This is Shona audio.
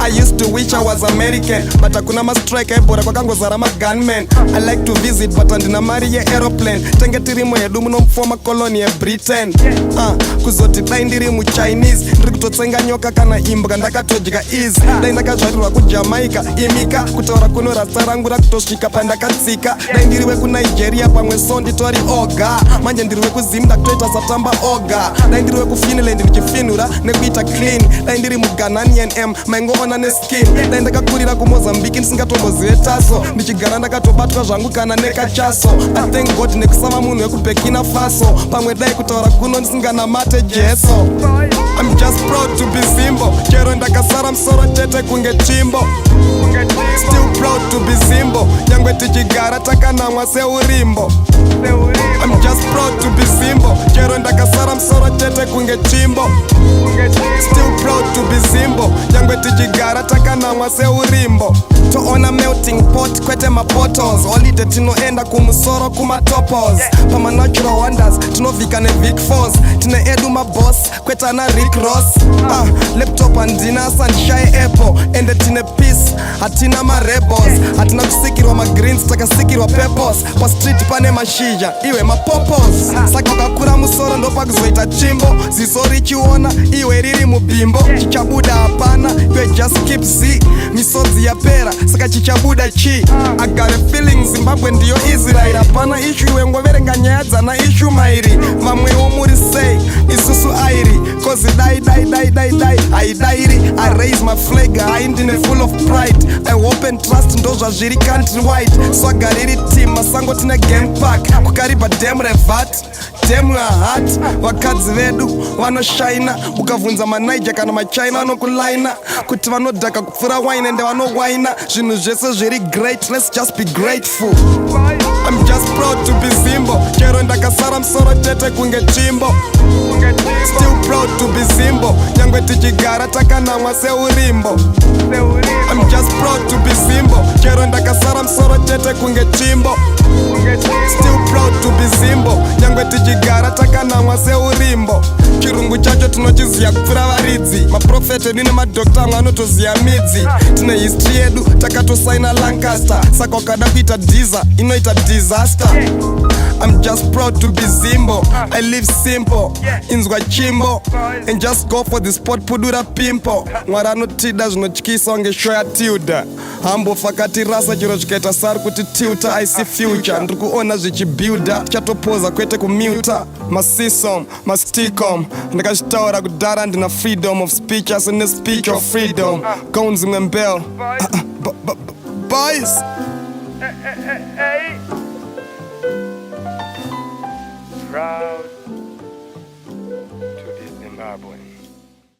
I used to wish I was American, but hakuna ma strike ebora kwa kango zara ma gunmen. I like to visit but andina mari ye aeroplane. Tenge tirimo yedu muno mfoma koloni ye Britain. Kuzoti taindiri mu Chinese. Ndikutotsenga nyoka kana imbuka ndakatojika easy. Dai ndakazvarirwa ku Jamaica imika kutaura kuno rasarangura kutosvika pandakatsika. Dai ndiriwe ku Nigeria pamwe sondi tori oga. Manje ndiriwe ku Zimbo kutoita September oga. Dai ndiriwe ku Finland ndichifinura nekuita clean. Dai ndiri mu Ghanaian M mango ona ne skin. Dai ndakakurira ku Mozambique ndisingatombozive taso. Ndichigara ndakatobatwa zvangu kana nekachaso. I thank God nekusava munhu weku Burkina Faso. Pamwe dai kutaura kuno ndisinganamate Jeso. I'm just proud to be Zimbo. Chero ndakasara msoro tete kunge chimbo. Still proud to be Zimbo. Nyangwe tichigara takanamwa seurimbo. I'm just proud to be Zimbo. Chero ndakasara msoro tete kunge chimbo. Still proud to be Zimbo. Nyangwe tichigara takanamwa seurimbo. To ona melting pot kwete mapotos. Holiday tinoenda kumusoro kumatopos. Pama natural wonders tinovika ne Vic Falls. Tine edu maboss kweta na Rick Ross. Laptop andina sunshine apple. Ende tine peace hatina ma rebels. Hatina kusikirwa ma greens takasikirwa peppers. Pa street pane mashija iwe mapopos. Saka kakura musoro ndopa kuzoita chimbo. Zisori chiona iwe riri mubimbo. Chichabuda hapana iwe just keep z. Misodzi ya pera saka chichabuda chi. I got a feeling Zimbabwe ndiyo Israel. Hapana issue iwe ngoverenga nyaya dzana issue mairi. Vamwe omuri say isusu airi. Cause die I diary. I raise my flag I ndine full of pride. I hope and trust ndozva zviri countrywide. Swagariri team masango tine game park. Kukariba dem revat dem heart. Vakadzi vedu vanoshaina. Ukavunza manaija kana machina vanokulaina. Kuti vanodhaka kupfura wine ende vanowaina. Zvinhu zvese zviri great, let's just be grateful. I'm just proud to be Zimbo. Chero ndakasara msoro tete kunge chimbo. Still proud to be Zimbo. Nyangwe tichigara takanamwa seurimbo. I'm just proud to be Zimbo. Chero ndakasara msoro tete kunge chimbo. Still proud to be Zimbo. Nyangwe tichigara takanamwa seurimbo. Chirungu chacho tinochiziya kupfura varidzi. Maprofeti edu nemadokta amwe anotoziya midzi. Tine history yedu takatosaina Lancaster. Saka ukada kuita diza inoita disaster. I'm just proud to be Zimbo. I live simple inzwa chimbo. And just go for the spot pudura pimpo. Mwari anotida zvinotyisa unge show ya Tilda. Hambo fakati rasa chiro chikaita sari kuti tilta. I see future ndikuona zvichibuilda. Chatopoza kwete kumuta. Masisom, masticom. Ndakachitaura kudhara ndina freedom of speech. As in a speech of freedom. Gonzi mbel. Boys. Proud to be Zimbabwean.